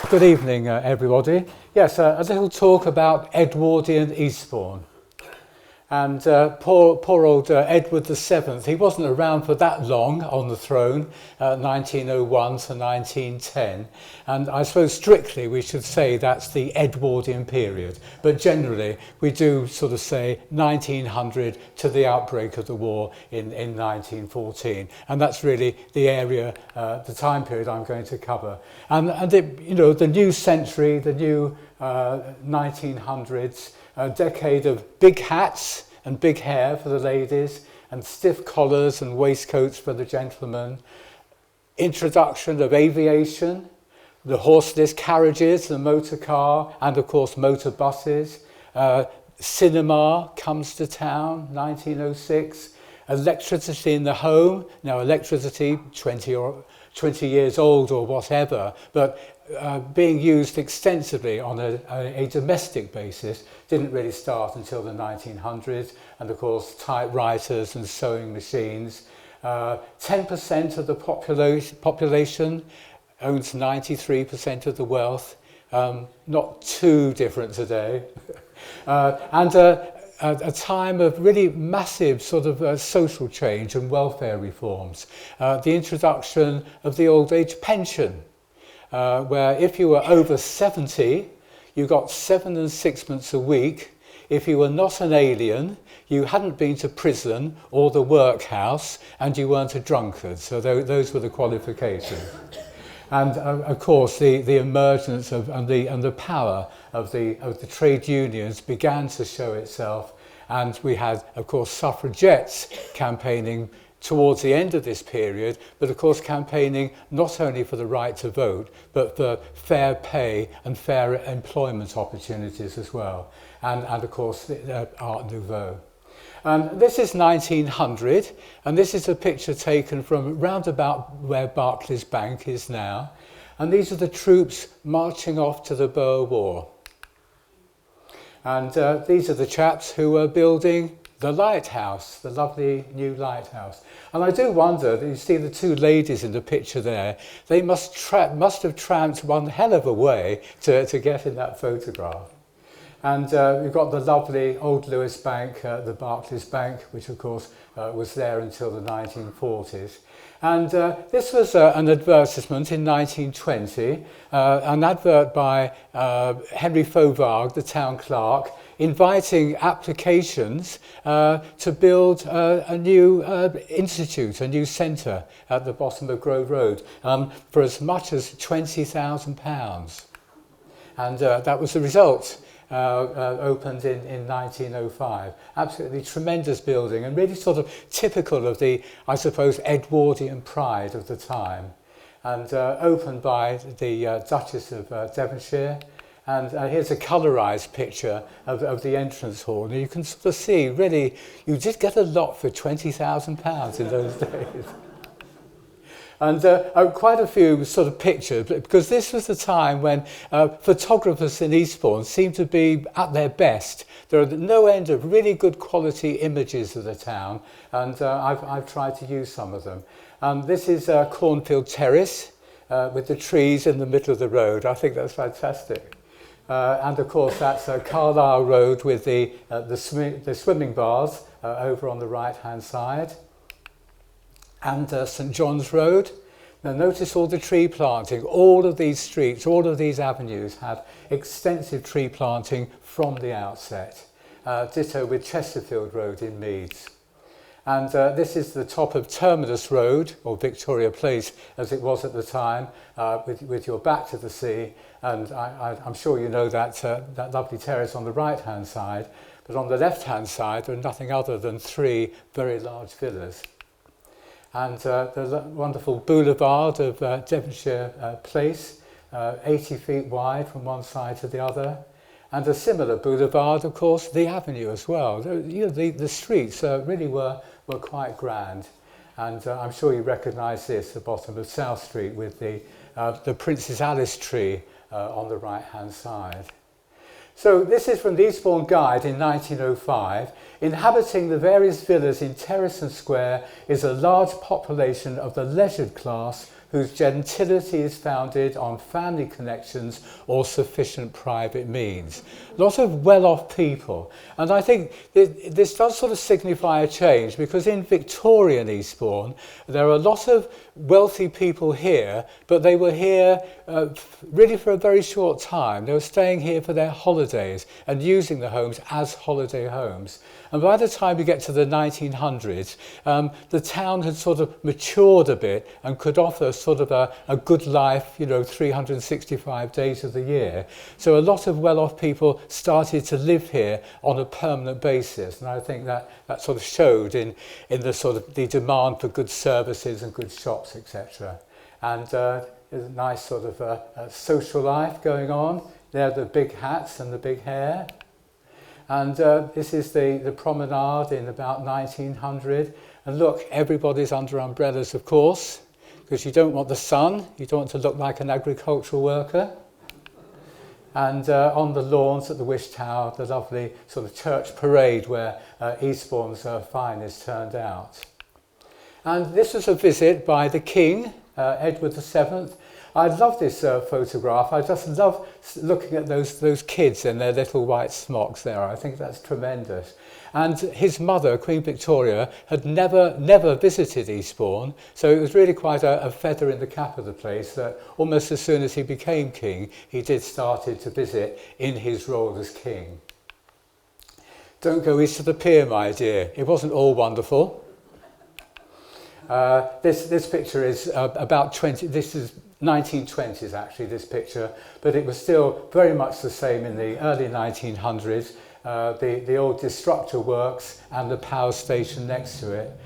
Good evening, everybody. Yes, a little talk about Edwardian Eastbourne. And poor old Edward VII, he wasn't around for that long on the throne, 1901 to 1910. And I suppose strictly we should say that's the Edwardian period. But generally we do sort of say 1900 to the outbreak of the war in 1914. And that's really the area, the time period I'm going to cover. And the new century, the new 1900s, a decade of big hats and big hair for the ladies and stiff collars and waistcoats for the gentlemen, introduction of aviation, the horseless carriages, the motor car, and of course motor buses. Cinema comes to town, 1906. Electricity in the home, now electricity 20 years old or whatever, but being used extensively on a domestic basis didn't really start until the 1900s, and of course typewriters and sewing machines. 10% of the population owns 93% of the wealth, not too different today. And a time of really massive sort of social change and welfare reforms. The introduction of the old age pension, where if you were over 70, you got 7 6 a week. If you were not an alien, you hadn't been to prison or the workhouse, and you weren't a drunkard. So those were the qualifications. And of course, the emergence of and the power of the trade unions began to show itself, and we had, of course, suffragettes campaigning towards the end of this period, but of course campaigning not only for the right to vote, but for fair pay and fair employment opportunities as well, and of course Art Nouveau. This is 1900, and this is a picture taken from round about where Barclays Bank is now, and these are the troops marching off to the Boer War. And these are the chaps who were building the lighthouse, the lovely new lighthouse. And I do wonder, you see the two ladies in the picture there, they must have tramped one hell of a way to get in that photograph. And we've got the lovely Old Lewis Bank, the Barclays Bank, which of course was there until the 1940s. And this was an advertisement in 1920, an advert by Henry Fauvard, the town clerk, inviting applications to build a new institute, a new centre at the bottom of Grove Road for as much as £20,000. And that was the result. Opened in 1905. Absolutely tremendous building, and really sort of typical of the, I suppose, Edwardian pride of the time. And opened by the Duchess of Devonshire. And here's a colourised picture of the entrance hall. And you can sort of see, really, you did get a lot for £20,000 in those days. And quite a few sort of pictures, because this was the time when photographers in Eastbourne seemed to be at their best. There are no end of really good quality images of the town, and I've tried to use some of them. This is Cornfield Terrace with the trees in the middle of the road. I think that's fantastic. And of course that's Carlisle Road with the swimming bars over on the right hand side. And St John's Road. Now notice all the tree planting. All of these streets, all of these avenues have extensive tree planting from the outset. Ditto with Chesterfield Road in Meads. And this is the top of Terminus Road, or Victoria Place as it was at the time, with your back to the sea. And I'm sure you know that lovely terrace on the right hand side, but on the left hand side there are nothing other than 3 very large villas. And the wonderful boulevard of Devonshire Place, 80 feet wide from one side to the other. And a similar boulevard, of course, the avenue as well. The streets really were quite grand. And I'm sure you recognise this, the bottom of South Street with the Princess Alice tree on the right-hand side. So this is from the Eastbourne Guide in 1905. Inhabiting the various villas in Terrace and Square is a large population of the leisured class whose gentility is founded on family connections or sufficient private means. Lots of well-off people. And I think this does sort of signify a change, because in Victorian Eastbourne, there are a lot of wealthy people here, but they were here really for a very short time. They were staying here for their holidays and using the homes as holiday homes. And by the time we get to the 1900s, the town had sort of matured a bit and could offer sort of a good life, 365 days of the year. So a lot of well-off people started to live here on a permanent basis. And I think that sort of showed in the sort of the demand for good services and good shops, etc. And there's a nice sort of social life going on. There are the big hats and the big hair. And this is the promenade in about 1900. And look, everybody's under umbrellas, of course, because you don't want the sun. You don't want to look like an agricultural worker. And on the lawns at the Wish Tower, the lovely sort of church parade where Eastbourne's finest turned out. And this was a visit by the King, Edward VII. I love this photograph. I just love looking at those kids in their little white smocks there. I think that's tremendous. And his mother, Queen Victoria, had never visited Eastbourne, so it was really quite a feather in the cap of the place that almost as soon as he became king, he started to visit in his role as king. Don't go east of the pier, my dear. It wasn't all wonderful. This picture is about 20. This is 1920s actually, this picture, but it was still very much the same in the early 1900s. The old destructor works and the power station next to it,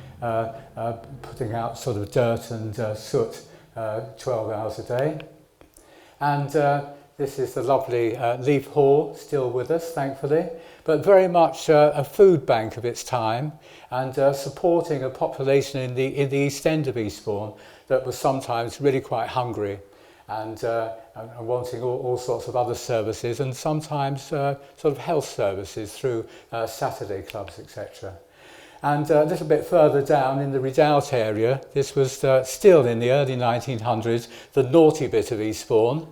putting out sort of dirt and soot 12 hours a day. And this is the lovely Leaf Hall, still with us, thankfully, but very much a food bank of its time, and supporting a population in the East End of Eastbourne that was sometimes really quite hungry and wanting all sorts of other services, and sometimes sort of health services through Saturday clubs, etc. And a little bit further down in the Redoubt area, this was still in the early 1900s, the naughty bit of Eastbourne.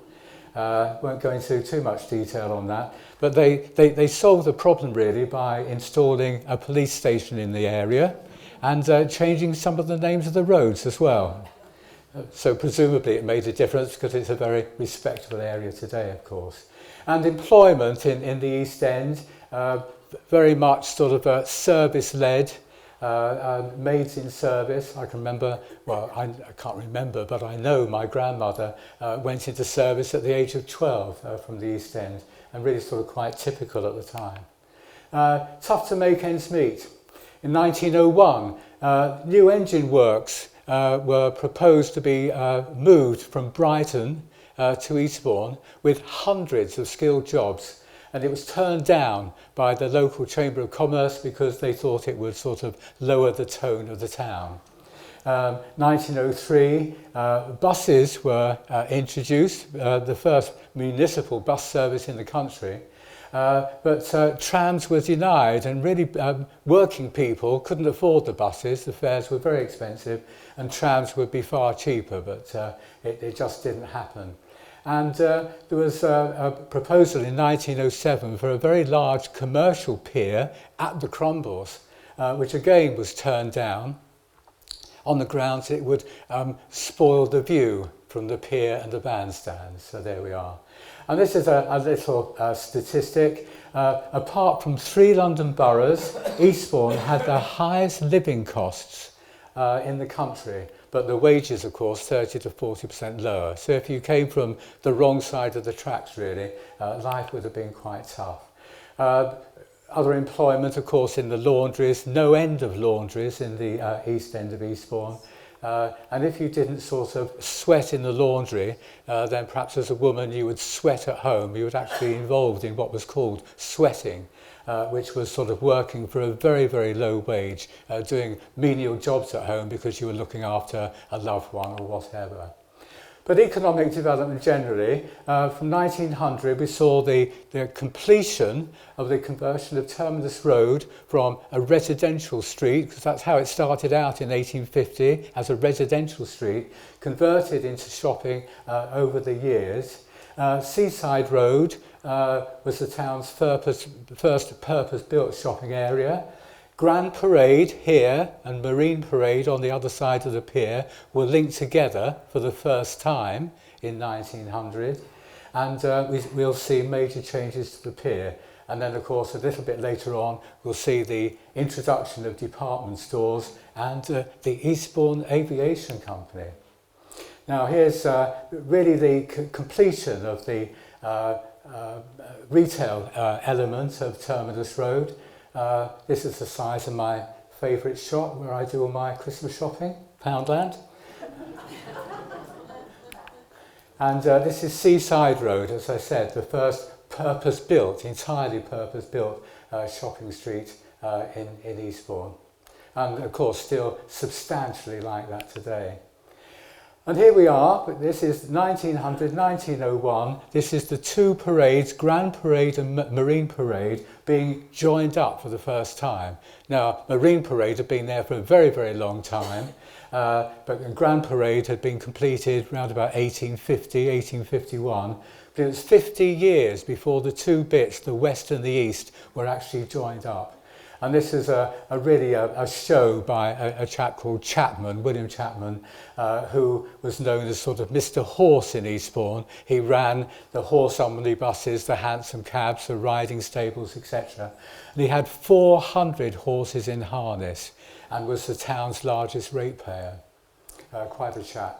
Won't go into too much detail on that, but they solved the problem really by installing a police station in the area and changing some of the names of the roads as well. So presumably it made a difference because it's a very respectable area today, of course. And employment in the East End, very much sort of service-led, maids in service. I can remember, well, I can't remember, but I know my grandmother went into service at the age of 12 from the East End, and really sort of quite typical at the time. Tough to make ends meet. In 1901, new engine works were proposed to be moved from Brighton to Eastbourne with hundreds of skilled jobs, and it was turned down by the local Chamber of Commerce because they thought it would sort of lower the tone of the town. 1903, buses were introduced, the first municipal bus service in the country. But trams were denied, and really working people couldn't afford the buses. The fares were very expensive and trams would be far cheaper, but it just didn't happen. And there was a proposal in 1907 for a very large commercial pier at the Crumbles, which again was turned down on the grounds it would spoil the view from the pier and the bandstand. So there we are. And this is a little statistic. Apart from 3 London boroughs, Eastbourne had the highest living costs in the country, but the wages, of course, 30 to 40% lower. So if you came from the wrong side of the tracks, really, life would have been quite tough. Other employment, of course, in the laundries, no end of laundries in the East End of Eastbourne. And if you didn't sort of sweat in the laundry, then perhaps as a woman you would sweat at home. You would actually be involved in what was called sweating, which was sort of working for a very, very low wage, doing menial jobs at home because you were looking after a loved one or whatever. But economic development generally, from 1900 we saw the completion of the conversion of Terminus Road from a residential street, because that's how it started out in 1850, as a residential street, converted into shopping over the years. Seaside Road was the town's first purpose-built shopping area. Grand Parade here and Marine Parade on the other side of the pier were linked together for the first time in 1900, and we'll see major changes to the pier. And then, of course, a little bit later on, we'll see the introduction of department stores and the Eastbourne Aviation Company. Now, here's really the completion of the retail element of Terminus Road. This is the size of my favourite shop where I do all my Christmas shopping, Poundland. And this is Seaside Road, as I said, the first entirely purpose-built shopping street in Eastbourne. And of course still substantially like that today. And here we are, but this is 1900, 1901. This is the two parades, Grand Parade and Marine Parade, being joined up for the first time. Now, Marine Parade had been there for a very, very long time, but the Grand Parade had been completed around about 1850, 1851. But it was 50 years before the two bits, the west and the east, were actually joined up. And this is really a show by a chap called Chapman, William Chapman, who was known as sort of Mr. Horse in Eastbourne. He ran the horse omnibuses, the hansom cabs, the riding stables, etc. And he had 400 horses in harness and was the town's largest ratepayer. Quite a chap.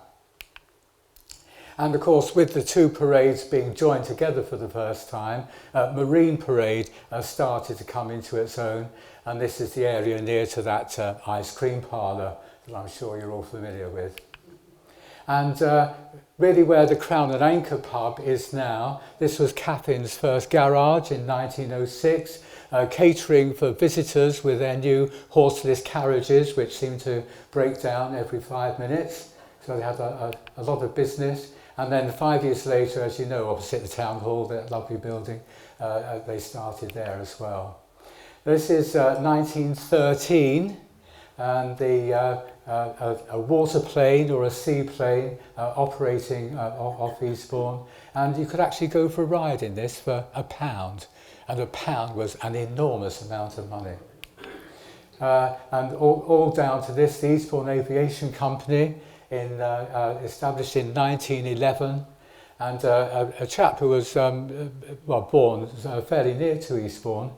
And of course, with the two parades being joined together for the first time, Marine Parade started to come into its own. And this is the area near to that ice cream parlour that I'm sure you're all familiar with. And really where the Crown and Anchor pub is now, this was Cathin's first garage in 1906, catering for visitors with their new horseless carriages, which seemed to break down every 5 minutes. So they had a lot of business. And then 5 years later, as you know, opposite the town hall, that lovely building, they started there as well. This is 1913, and a waterplane or a seaplane operating off Eastbourne, and you could actually go for a ride in this for £1, and £1 was an enormous amount of money. And all down to this, the Eastbourne Aviation Company, established in 1911, and a chap who was born fairly near to Eastbourne,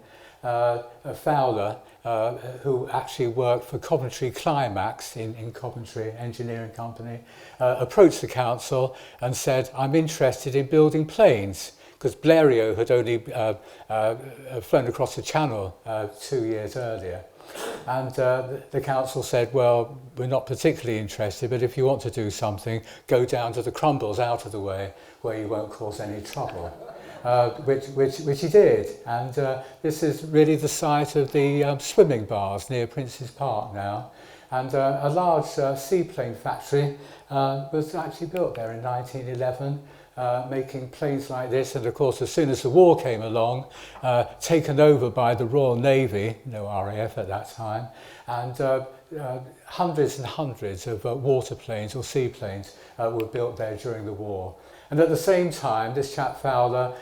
a Fowler, who actually worked for Coventry Climax in Coventry Engineering Company, approached the council and said, I'm interested in building planes, because Blériot had only flown across the channel 2 years earlier. And the council said, well, we're not particularly interested, but if you want to do something, go down to the Crumbles out of the way, where you won't cause any trouble. Which he did. And this is really the site of the swimming bars near Prince's Park now. And a large seaplane factory was actually built there in 1911, making planes like this. And of course, as soon as the war came along, taken over by the Royal Navy, no RAF at that time, and hundreds and hundreds of waterplanes or seaplanes were built there during the war. And at the same time, this chap Fowler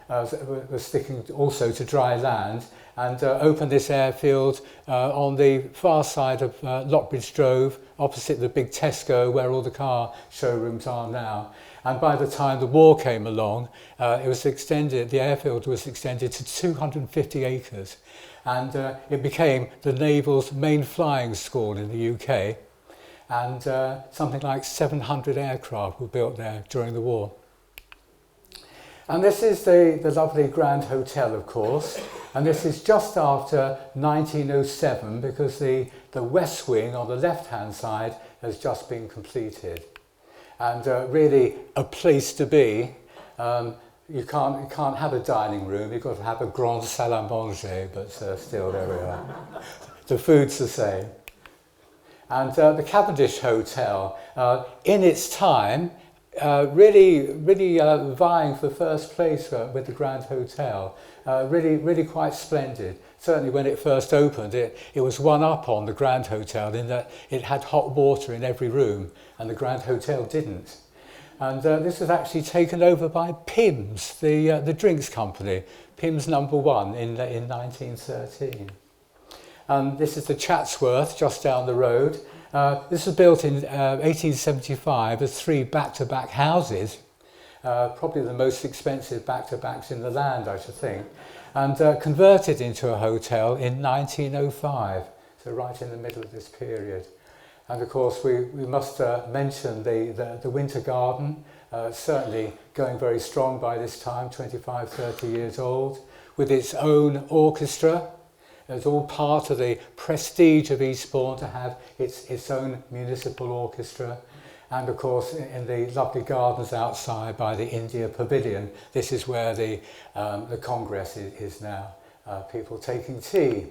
was sticking also to dry land and opened this airfield on the far side of Lockbridge Drove, opposite the big Tesco where all the car showrooms are now. And by the time the war came along, it was extended, the airfield was extended to 250 acres. And it became the Naval's main flying school in the UK. And something like 700 aircraft were built there during the war. And this is the lovely Grand Hotel, of course, and this is just after 1907 because the west wing on the left-hand side has just been completed. And really a place to be. You can't have a dining room, you've got to have a grand salle à manger, but still, there we are. The food's the same. And the Cavendish Hotel, in its time, really vying for first place with the Grand Hotel. Really quite splendid. Certainly when it first opened, it was one up on the Grand Hotel in that it had hot water in every room, and the Grand Hotel didn't. And this was actually taken over by Pimm's, the drinks company, Pimm's #1 in 1913. And this is the Chatsworth just down the road. This was built in 1875 as 3 back-to-back houses, probably the most expensive back-to-backs in the land, I should think, and converted into a hotel in 1905, so right in the middle of this period. And of course we must mention the Winter Garden, certainly going very strong by this time, 25, 30 years old, with its own orchestra. It's all part of the prestige of Eastbourne to have its own municipal orchestra. And of course, in the lovely gardens outside by the India Pavilion, this is where the Congress is now, people taking tea.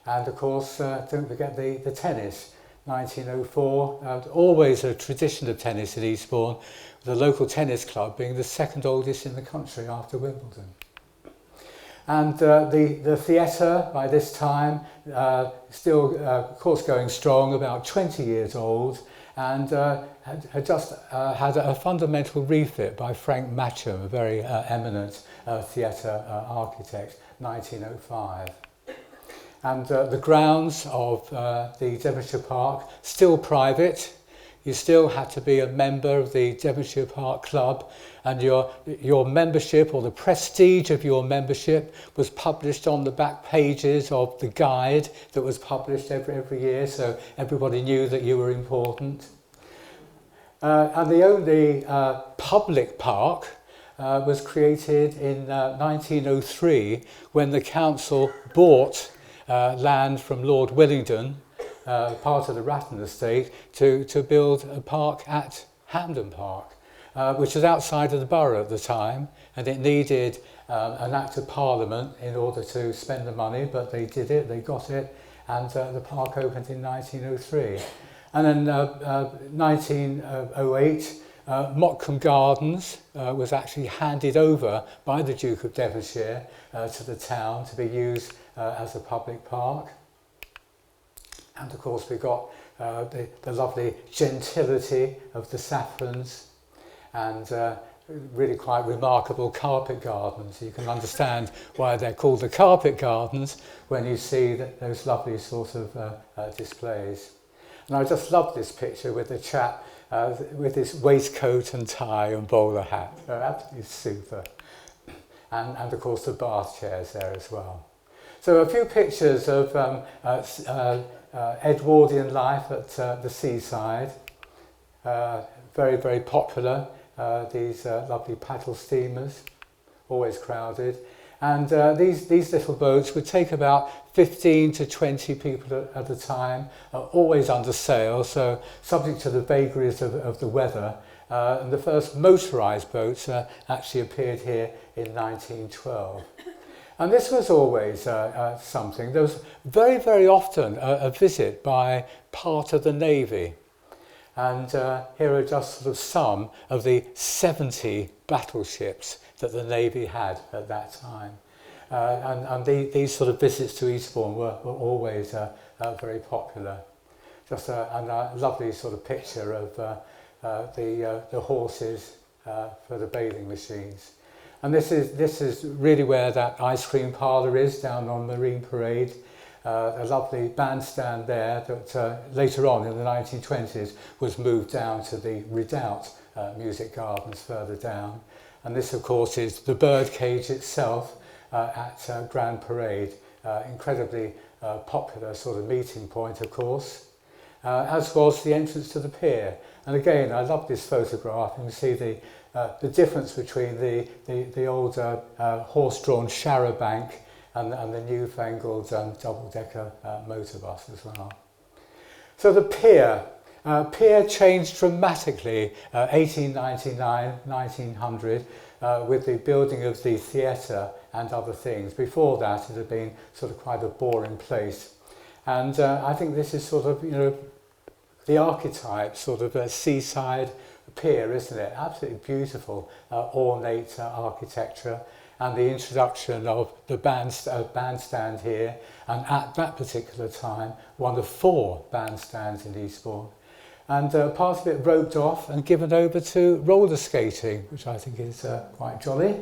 And of course, don't forget the tennis, 1904, always a tradition of tennis at Eastbourne, the local tennis club being the 2nd oldest in the country after Wimbledon. And the theatre by this time still, of course, going strong, about 20 years old, and had just had a fundamental refit by Frank Matcham, a very eminent theatre architect, 1905. And the grounds of the Devonshire Park, still private. You still had to be a member of the Devonshire Park Club, and your membership, or the prestige of your membership, was published on the back pages of the guide that was published every year, so everybody knew that you were important. And the only public park was created in 1903 when the council bought land from Lord Willingdon, part of the Ratton estate, to build a park at Hampden Park, which was outside of the borough at the time, and it needed an Act of Parliament in order to spend the money, but they did it, they got it, and the park opened in 1903. And then 1908, Motcombe Gardens was actually handed over by the Duke of Devonshire to the town to be used as a public park. And of course we got the lovely gentility of the Saffrons, and really quite remarkable carpet gardens. You can understand why they're called the carpet gardens when you see those lovely sort of displays. And I just love this picture with the chap with his waistcoat and tie and bowler hat. They're absolutely super. And of course the bath chairs there as well. So a few pictures of Edwardian life at the seaside. Very popular, these lovely paddle steamers, always crowded. And these little boats would take about 15 to 20 people at a time, always under sail, so subject to the vagaries of the weather. And the first motorised boats actually appeared here in 1912. And this was always something. There was very often a visit by part of the Navy. And here are just sort of some of the 70 battleships that the Navy had at that time. And these sort of visits to Eastbourne were always very popular. Just a lovely sort of picture of the horses for the bathing machines. And this is really where that ice cream parlour is, down on Marine Parade. A lovely bandstand there that later on in the 1920s was moved down to the Redoubt Music Gardens further down. And this, of course, is the birdcage itself at Grand Parade. Incredibly popular sort of meeting point, of course, as was the entrance to the pier. And again, I love this photograph. You can see the difference between the old horse-drawn charabanc and the newfangled double-decker motor bus as well. So the pier. Pier changed dramatically 1899, 1900, with the building of the theatre and other things. Before that, it had been sort of quite a boring place. And I think this is sort of, the archetype sort of a seaside pier, isn't it? Absolutely beautiful, ornate architecture, and the introduction of the bandstand here, and at that particular time, one of 4 bandstands in Eastbourne. And part of it roped off and given over to roller skating, which I think is quite jolly.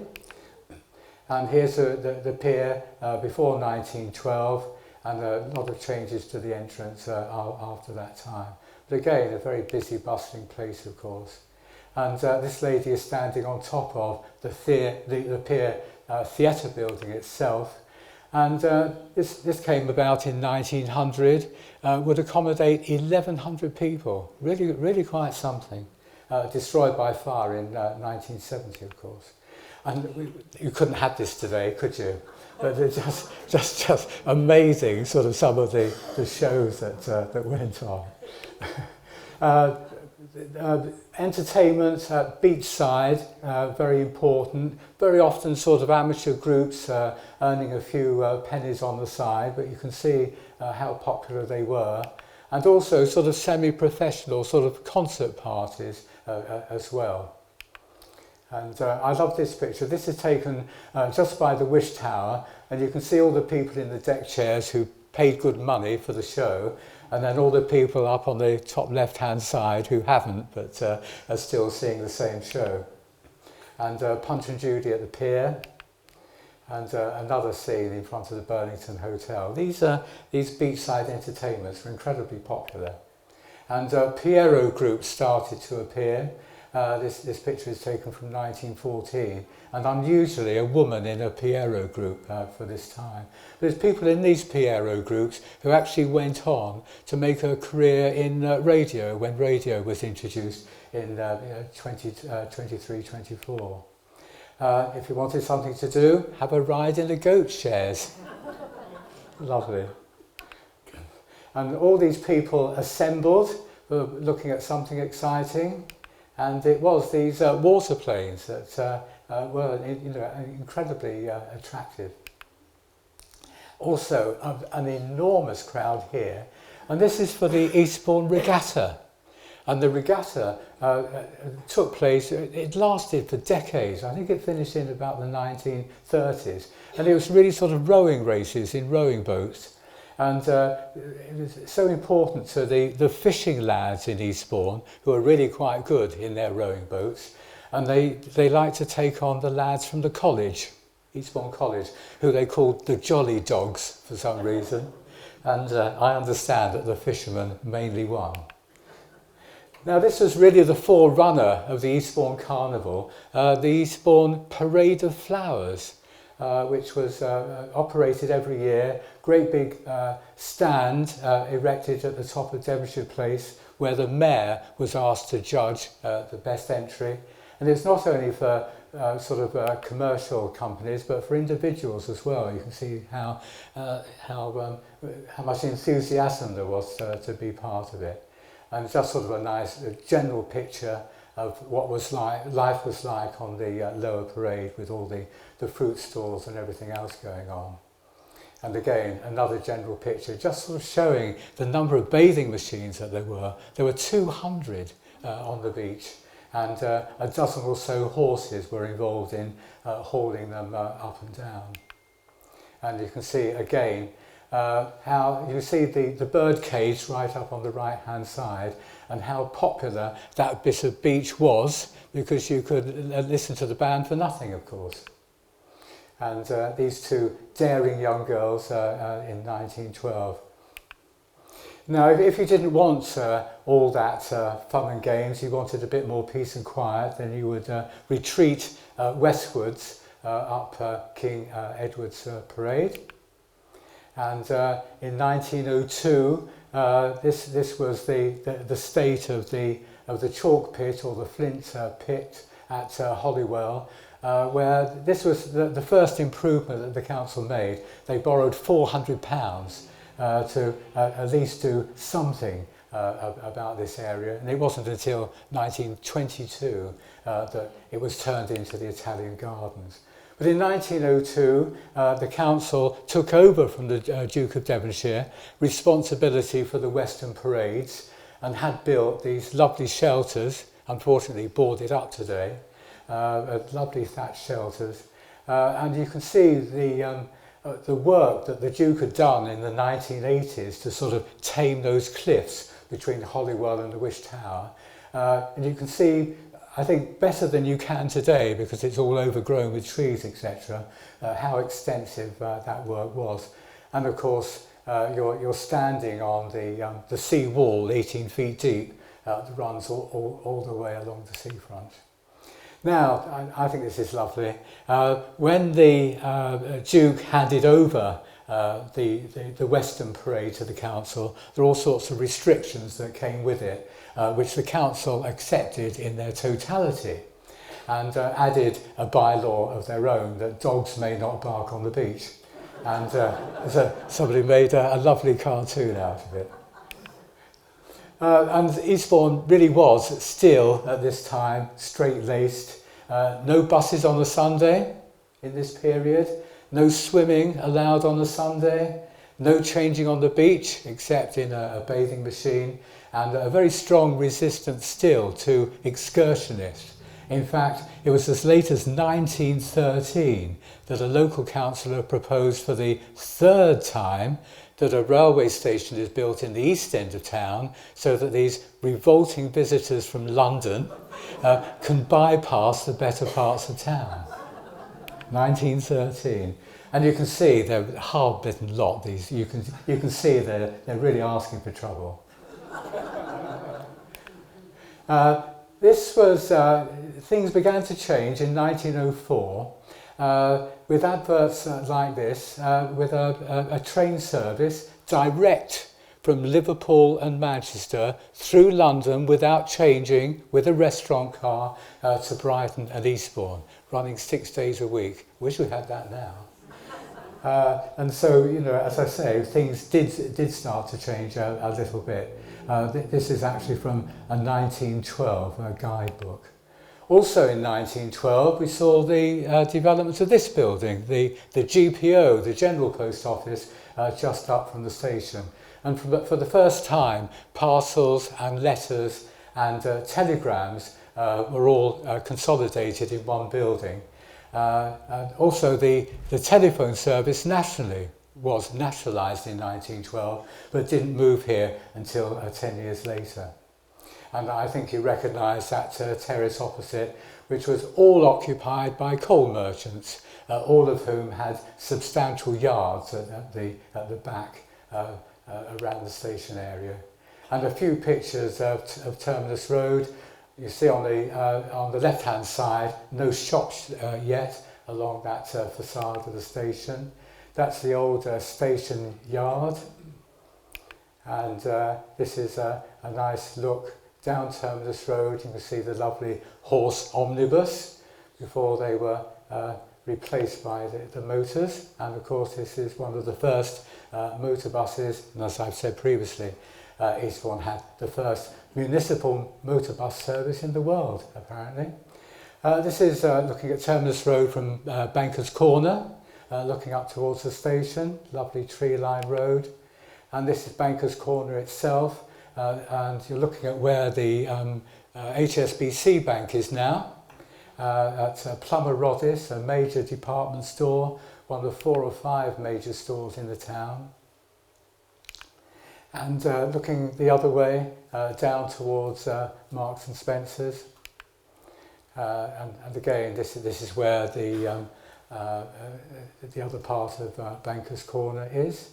And here's the pier before 1912, and a lot of changes to the entrance after that time. But again, a very busy, bustling place, of course. And this lady is standing on top of the pier theatre building itself. And this came about in 1900, would accommodate 1,100 people. Really, really quite something. Destroyed by fire in 1970, of course. And you couldn't have this today, could you? But it's just amazing, sort of some of the shows that went on. Entertainment at beachside, very important. Very often sort of amateur groups earning a few pennies on the side, but you can see how popular they were. And also sort of semi-professional sort of concert parties as well. And I love this picture. This is taken just by the Wish Tower, and you can see all the people in the deck chairs who paid good money for the show, and then all the people up on the top left-hand side who haven't, but are still seeing the same show. And Punch and Judy at the pier, and another scene in front of the Burlington Hotel. These beachside entertainments were incredibly popular. And Piero groups started to appear. This picture is taken from 1914, and unusually a woman in a Piero group for this time. There's people in these Piero groups who actually went on to make a career in radio when radio was introduced in 23, 24. If you wanted something to do, have a ride in the goat chairs. Lovely. And all these people assembled, looking at something exciting. And it was these water planes that were incredibly attractive. Also, an enormous crowd here. And this is for the Eastbourne Regatta. And the regatta took place, it lasted for decades. I think it finished in about the 1930s. And it was really sort of rowing races in rowing boats. And it was so important to the fishing lads in Eastbourne, who are really quite good in their rowing boats. And they liked to take on the lads from the college, Eastbourne College, who they called the Jolly Dogs for some reason. And I understand that the fishermen mainly won. Now this was really the forerunner of the Eastbourne Carnival, the Eastbourne Parade of Flowers. Which was operated every year, great big stand erected at the top of Devonshire Place, where the mayor was asked to judge the best entry. And it's not only for commercial companies, but for individuals as well. You can see how much enthusiasm there was to be part of it. And just sort of a nice general picture of what life was like on the lower parade, with all the fruit stalls and everything else going on. And again, another general picture, just sort of showing the number of bathing machines that there were. There were 200 on the beach, and a dozen or so horses were involved in hauling them up and down. And you can see again how you see the bird cage right up on the right hand side, and how popular that bit of beach was, because you could listen to the band for nothing, of course. And these two daring young girls in 1912. Now, if you didn't want all that fun and games, you wanted a bit more peace and quiet, then you would retreat westwards up King Edward's Parade. And in 1902, this was the state of the chalk pit, or the flint pit at Holywell, where this was the first improvement that the council made. They borrowed £400 to at least do something about this area, and it wasn't until 1922 that it was turned into the Italian Gardens. But in 1902, the council took over from the Duke of Devonshire responsibility for the Western parades, and had built these lovely shelters, unfortunately boarded up today, lovely thatched shelters. And you can see the work that the Duke had done in the 1980s to sort of tame those cliffs between Holywell and the Wish Tower. And you can see, I think, better than you can today, because it's all overgrown with trees, etc., how extensive that work was. And of course, you're standing on the sea wall, 18 feet deep, that runs all the way along the seafront. Now, I think this is lovely. When the Duke handed over the Western Parade to the council, there are all sorts of restrictions that came with it, which the council accepted in their totality, and added a bylaw of their own that dogs may not bark on the beach. And somebody made a lovely cartoon out of it. And Eastbourne really was still, at this time, straight-laced. No buses on a Sunday in this period. No swimming allowed on a Sunday. No changing on the beach, except in a bathing machine. And a very strong resistance still to excursionists. In fact, it was as late as 1913 that a local councillor proposed for the third time that a railway station is built in the east end of town so that these revolting visitors from London can bypass the better parts of town. 1913. And you can see they're a hard-bitten lot. These you can see they're really asking for trouble. This was things began to change in 1904. With adverts like this, with a train service direct from Liverpool and Manchester through London without changing, with a restaurant car to Brighton and Eastbourne, running 6 days a week. Wish we had that now. And so, you know, as I say, things did start to change a little bit. This is actually from a 1912 guidebook. Also in 1912, we saw the development of this building, the GPO, the General Post Office, just up from the station. And for the first time, parcels and letters and telegrams were all consolidated in one building. And also the telephone service nationally was nationalised in 1912, but didn't move here until 10 years later. And I think you recognise that terrace opposite, which was all occupied by coal merchants, all of whom had substantial yards at the back around the station area. And a few pictures of Terminus Road. You see on the left-hand side, no shops yet along that facade of the station. That's the old station yard. And this is a nice look down Terminus Road. You can see the lovely horse omnibus before they were replaced by the motors. And of course, this is one of the first motor buses. And as I've said previously, Eastbourne had the first municipal motor bus service in the world, apparently. This is looking at Terminus Road from Banker's Corner, looking up towards the station. Lovely tree-lined road. And this is Banker's Corner itself. And you're looking at where the HSBC Bank is now, at Plummer Roddis, a major department store, one of 4 or 5 major stores in the town. And looking the other way, down towards Marks and Spencer's. And again, this is where the other part of Banker's Corner is.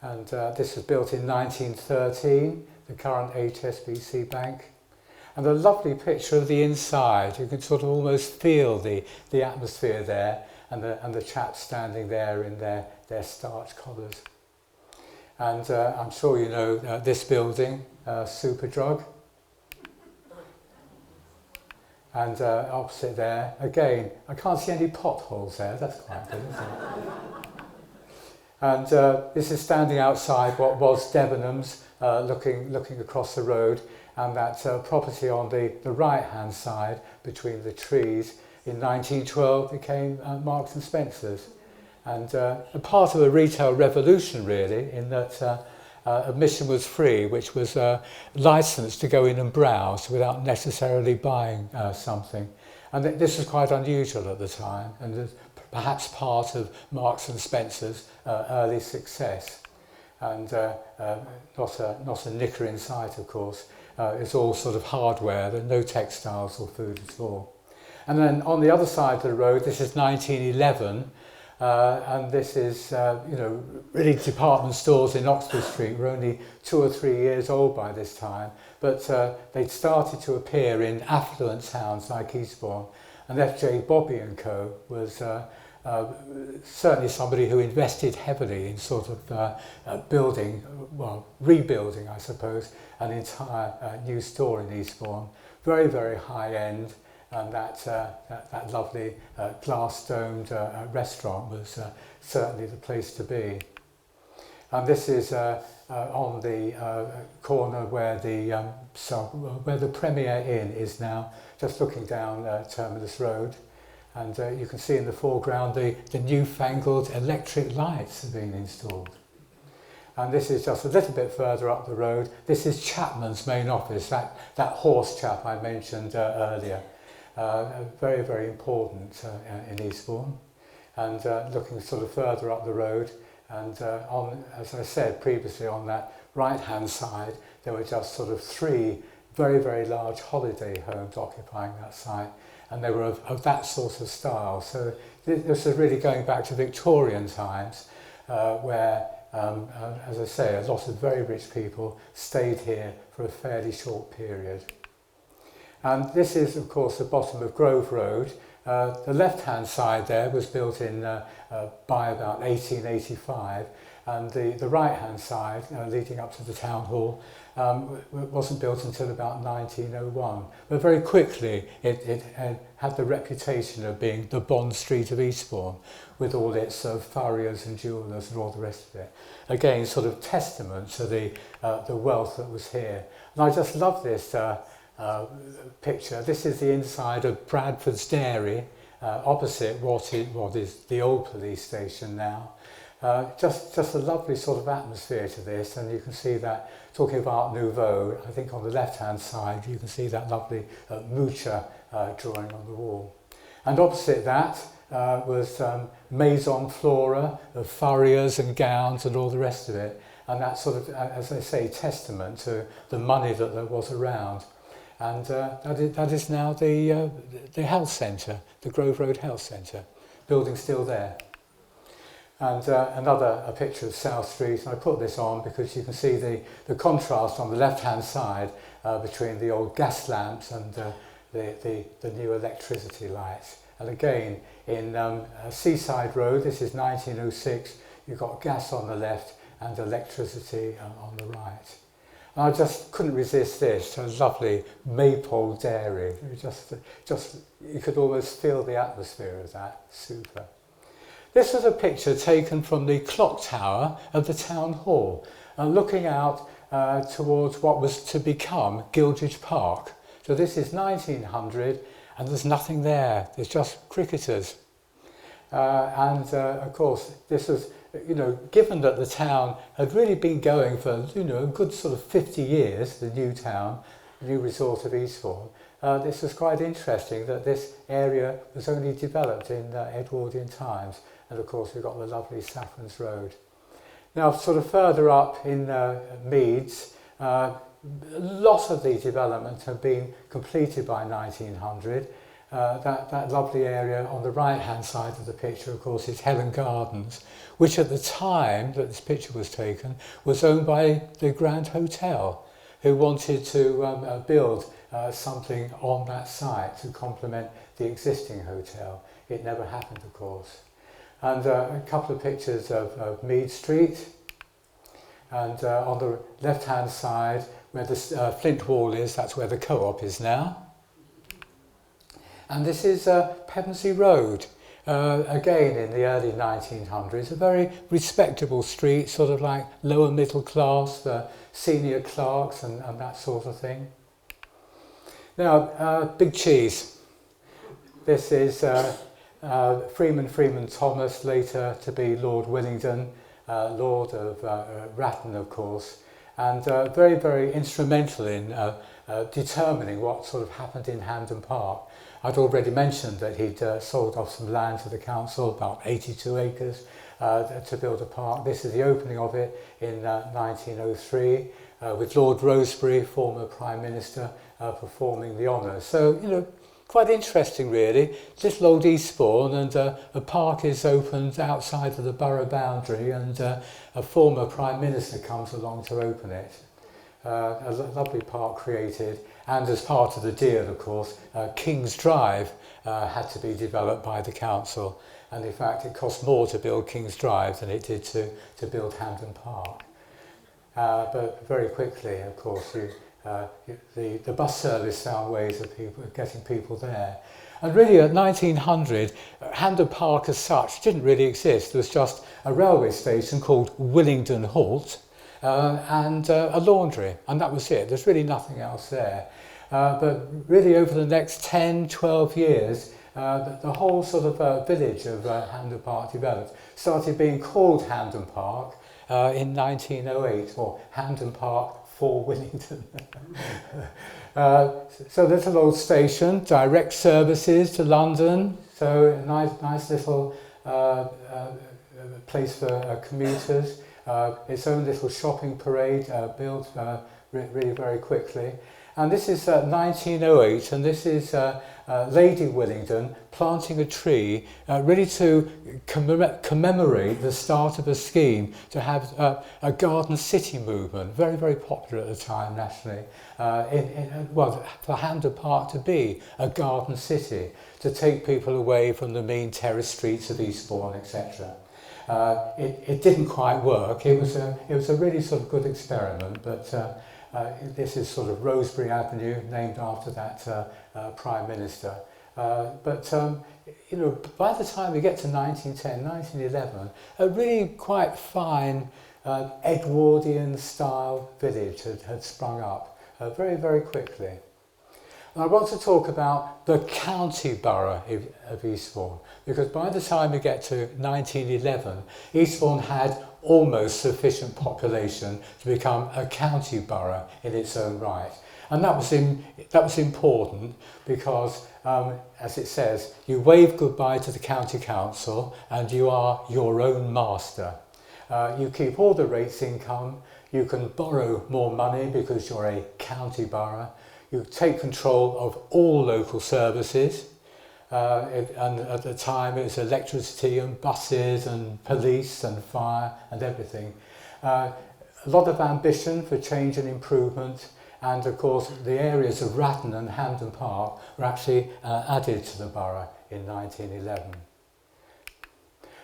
And this was built in 1913, the current HSBC Bank. And a lovely picture of the inside. You can sort of almost feel the atmosphere there, and the chaps standing there in their starch collars. And I'm sure you know this building, Superdrug. And opposite there, again, I can't see any potholes there. That's quite good, isn't it? And this is standing outside what was Debenhams, looking across the road, and that property on the right-hand side between the trees in 1912 became Marks and Spencer's. And a part of a retail revolution, really, in that admission was free, which was licensed to go in and browse without necessarily buying something. And this was quite unusual at the time, and perhaps part of Marks and Spencer's early success. And not a knicker in sight, of course. It's all sort of hardware, there are no textiles or food at all. And then on the other side of the road, this is 1911, and this is, really department stores in Oxford Street were only 2 or 3 years old by this time, but they'd started to appear in affluent towns like Eastbourne, and F.J. Bobby and Co. was certainly somebody who invested heavily in sort of rebuilding, I suppose, an entire new store in Eastbourne. Very, very high end, and that lovely glass-domed restaurant was certainly the place to be. And this is on the corner where the Premier Inn is now, just looking down Terminus Road. And you can see in the foreground the newfangled electric lights have been installed. And this is just a little bit further up the road. This is Chapman's main office, that horse chap I mentioned earlier. Very, very important in Eastbourne. And looking sort of further up the road, and as I said previously, on that right-hand side, there were just sort of 3 very, very large holiday homes occupying that site. And they were of that sort of style. So this is really going back to Victorian times, where, as I say, a lot of very rich people stayed here for a fairly short period. And this is, of course, the bottom of Grove Road. The left-hand side there was built in by about 1885, and the right-hand side, leading up to the town hall, wasn't built until about 1901. But very quickly it had the reputation of being the Bond Street of Eastbourne, with all its furriers and jewellers and all the rest of it. Again, sort of testament to the wealth that was here. And I just love this picture. This is the inside of Bradford's Dairy, opposite what is the old police station now. Just a lovely sort of atmosphere to this, and you can see that, talking of Art Nouveau, I think on the left-hand side you can see that lovely Mucha drawing on the wall. And opposite that was Maison Flora of furriers and gowns and all the rest of it, and that sort of, as I say, testament to the money that there was around. And that is now the health centre, the Grove Road Health Centre, building still there. And a picture of South Street, and I put this on because you can see the contrast on the left-hand side between the old gas lamps and the new electricity lights. And again, in Seaside Road, this is 1906, you've got gas on the left and electricity on the right. And I just couldn't resist this, a lovely Maypole Dairy. Just you could almost feel the atmosphere of that. Super. This was a picture taken from the clock tower of the town hall, looking out towards what was to become Gildredge Park. So this is 1900, and there's nothing there. There's just cricketers. Of course, this was, given that the town had really been going for, a good sort of 50 years, the new town, the new resort of Eastbourne, this was quite interesting that this area was only developed in Edwardian times. And of course we've got the lovely Saffron's Road. Now sort of further up in Meads, a lot of the development had been completed by 1900. That lovely area on the right hand side of the picture, of course, is Helen Gardens, which at the time that this picture was taken was owned by the Grand Hotel, who wanted to build something on that site to complement the existing hotel. It never happened, of course. And a couple of pictures of Mead Street, and on the left hand side where the Flint Wall is, that's where the co-op is now. And this is Pevensey Road, again in the early 1900s, a very respectable street, sort of like lower middle class, senior clerks and that sort of thing. Now, Big Cheese. This is Freeman Thomas, later to be Lord Willingdon, Lord of Ratton, of course, and very, very instrumental in determining what sort of happened in Hampden Park. I'd already mentioned that he'd sold off some land to the council, about 82 acres, to build a park. This is the opening of it in 1903, with Lord Rosebery, former Prime Minister, performing the honours. So, you know, quite interesting really. Little old Eastbourne, and a park is opened outside of the borough boundary, and a former Prime Minister comes along to open it. A lovely park created, and as part of the deal, of course, King's Drive had to be developed by the council, and in fact it cost more to build King's Drive than it did to build Hampden Park. But very quickly, of course, the bus service found ways of getting people there. And really at 1900, Hampden Park as such didn't really exist. There was just a railway station called Willingdon Halt, and a laundry, and that was it. There's really nothing else there. But really over the next 10, 12 years, the whole sort of village of Hampden Park developed. Started being called Hampden Park in 1908, or Hampden Park for Willingdon. So there's an old station, direct services to London, so a nice little place for commuters. Its own little shopping parade built really very quickly. And this is 1908, and this is Lady Willingdon planting a tree really to commemorate the start of a scheme to have a garden city movement, very, very popular at the time nationally, for Hampden Park to be a garden city, to take people away from the mean terrace streets of Eastbourne, etc. It didn't quite work. It was a really sort of good experiment, but this is sort of Rosebery Avenue, named after that Prime Minister. But you know, by the time we get to 1910, 1911, a really quite fine Edwardian style village had sprung up very, very quickly. And I want to talk about the county borough of Eastbourne, because by the time we get to 1911, Eastbourne had almost sufficient population to become a county borough in its own right. And that was important because, as it says, you wave goodbye to the county council and you are your own master. You keep all the rates income, you can borrow more money because you're a county borough, you take control of all local services, and at the time it was electricity and buses and police and fire and everything. A lot of ambition for change and improvement, and of course the areas of Ratton and Hampden Park were actually added to the borough in 1911.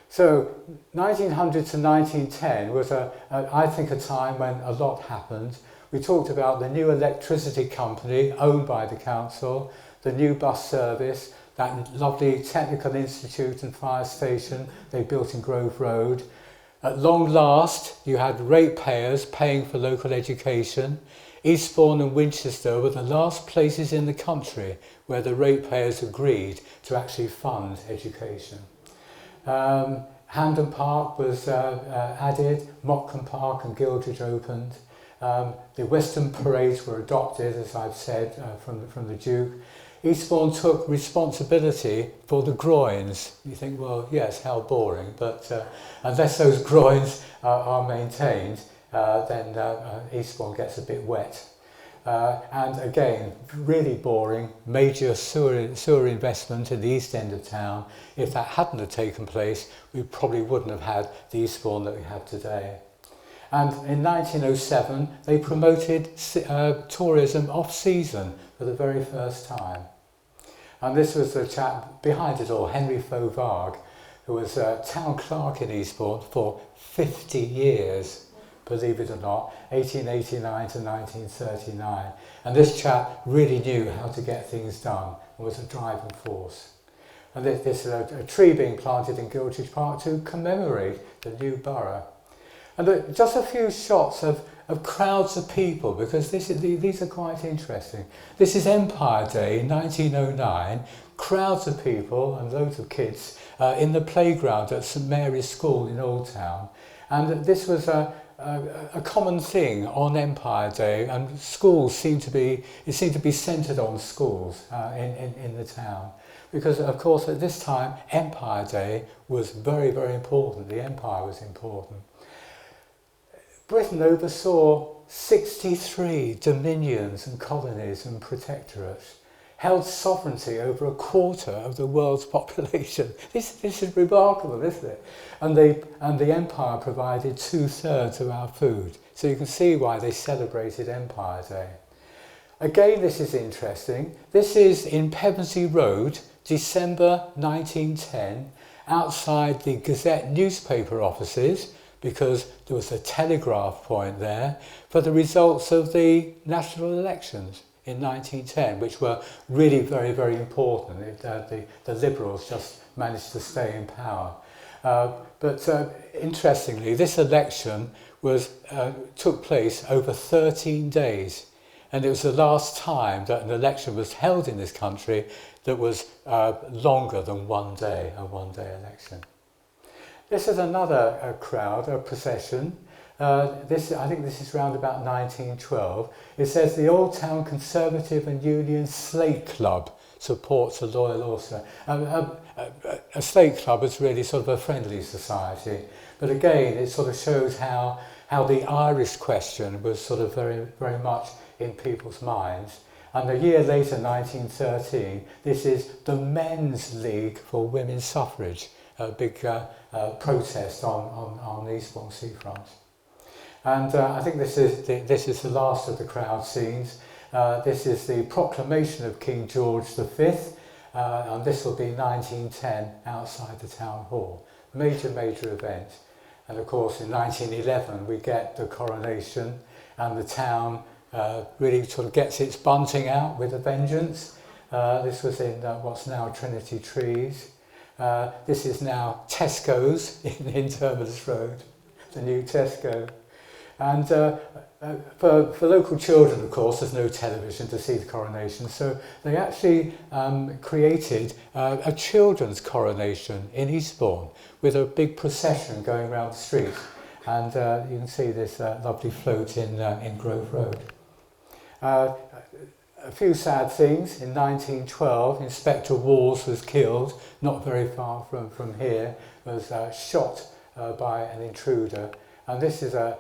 So 1900 to 1910 was I think a time when a lot happened. We talked about the new electricity company owned by the council, the new bus service, that lovely technical institute and fire station they built in Grove Road. At long last, you had ratepayers paying for local education. Eastbourne and Winchester were the last places in the country where the ratepayers agreed to actually fund education. Hampden Park was added, Mottcombe Park and Gildredge opened. The Western parades were adopted, as I've said, from the Duke. Eastbourne took responsibility for the groins. You think, well, yes, how boring, but unless those groins are maintained, then Eastbourne gets a bit wet. And again, really boring, major sewer investment in the east end of town. If that hadn't have taken place, we probably wouldn't have had the Eastbourne that we have today. And in 1907, they promoted tourism off-season for the very first time. And this was the chap behind it all, Henry Fauvargue, who was town clerk in Eastbourne for 50 years, believe it or not, 1889 to 1939. And this chap really knew how to get things done and was a driving force. And this is a tree being planted in Gildredge Park to commemorate the new borough. And just a few shots of crowds of people, because these are quite interesting. This is Empire Day, 1909, crowds of people and loads of kids in the playground at St Mary's School in Old Town. And this was a common thing on Empire Day, and schools seemed to be centred on schools in the town, because of course at this time Empire Day was very, very important. The empire was important. Britain oversaw 63 dominions and colonies and protectorates, held sovereignty over a quarter of the world's population. This is remarkable, isn't it? And the empire provided 2/3 of our food. So you can see why they celebrated Empire Day. Again, this is interesting. This is in Pevensey Road, December 1910, outside the Gazette newspaper offices, because there was a telegraph point there for the results of the national elections in 1910, which were really very, very important. The Liberals just managed to stay in power. But interestingly, this election took place over 13 days, and it was the last time that an election was held in this country that was longer than one day, a one-day election. This is another crowd, a procession. I think this is around about 1912. It says the Old Town Conservative and Union Slate Club supports a loyal Ulster. A slate club is really sort of a friendly society, but again it sort of shows how the Irish question was sort of very, very much in people's minds. And a year later, 1913, this is the Men's League for Women's Suffrage, a big protest on Eastbourne Seafront. And I think this is the last of the crowd scenes. This is the proclamation of King George V, and this will be 1910 outside the town hall. Major event. And of course in 1911 we get the coronation, and the town really sort of gets its bunting out with a vengeance. This was in what's now Trinity Trees. This is now Tesco's in Terminus Road, the new Tesco. And for local children, of course, there's no television to see the coronation, so they actually created a children's coronation in Eastbourne with a big procession going around the street. And you can see this lovely float in Grove Road. A few sad things. In 1912, Inspector Walls was killed, not very far from here, was shot by an intruder. And this is a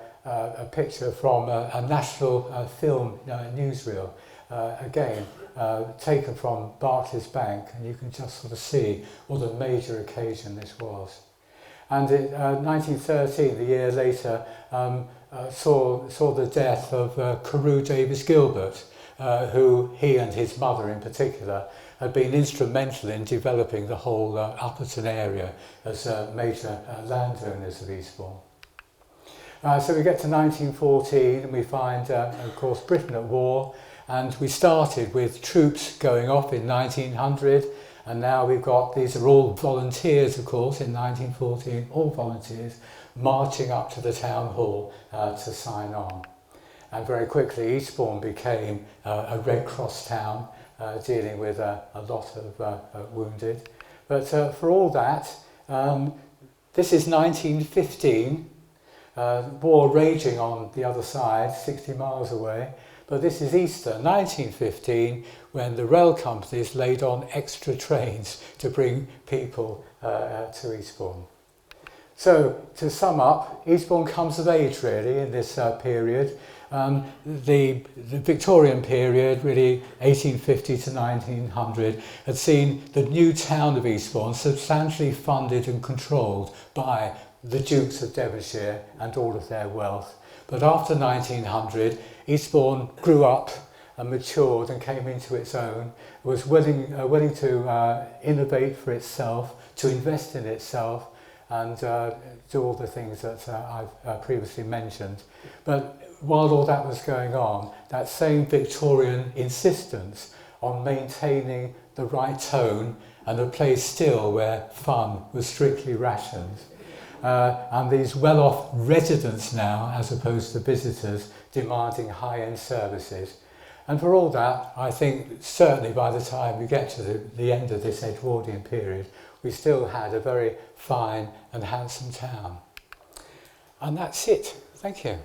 picture from a national film newsreel, again taken from Barclays Bank, and you can just sort of see what a major occasion this was. And in 1913, the year later, saw the death of Carew Davis Gilbert, who he and his mother in particular had been instrumental in developing the whole Upperton area as major landowners of Eastbourne. So we get to 1914 and we find, of course, Britain at war, and we started with troops going off in 1900, and now we've got, these are all volunteers, of course, in 1914, all volunteers, marching up to the town hall to sign on. And very quickly Eastbourne became a Red Cross town, dealing with a lot of wounded. But for all that, this is 1915, war raging on the other side, 60 miles away. But this is Easter 1915, when the rail companies laid on extra trains to bring people to Eastbourne. So to sum up, Eastbourne comes of age really in this period. The Victorian period, really 1850 to 1900, had seen the new town of Eastbourne substantially funded and controlled by the Dukes of Devonshire and all of their wealth. But after 1900, Eastbourne grew up and matured and came into its own, was willing to innovate for itself, to invest in itself, and do all the things that I've previously mentioned. But while all that was going on, that same Victorian insistence on maintaining the right tone and a place still where fun was strictly rationed. And these well-off residents now, as opposed to visitors, demanding high-end services. And for all that, I think certainly by the time we get to the end of this Edwardian period, we still had a very fine and handsome town. And that's it. Thank you.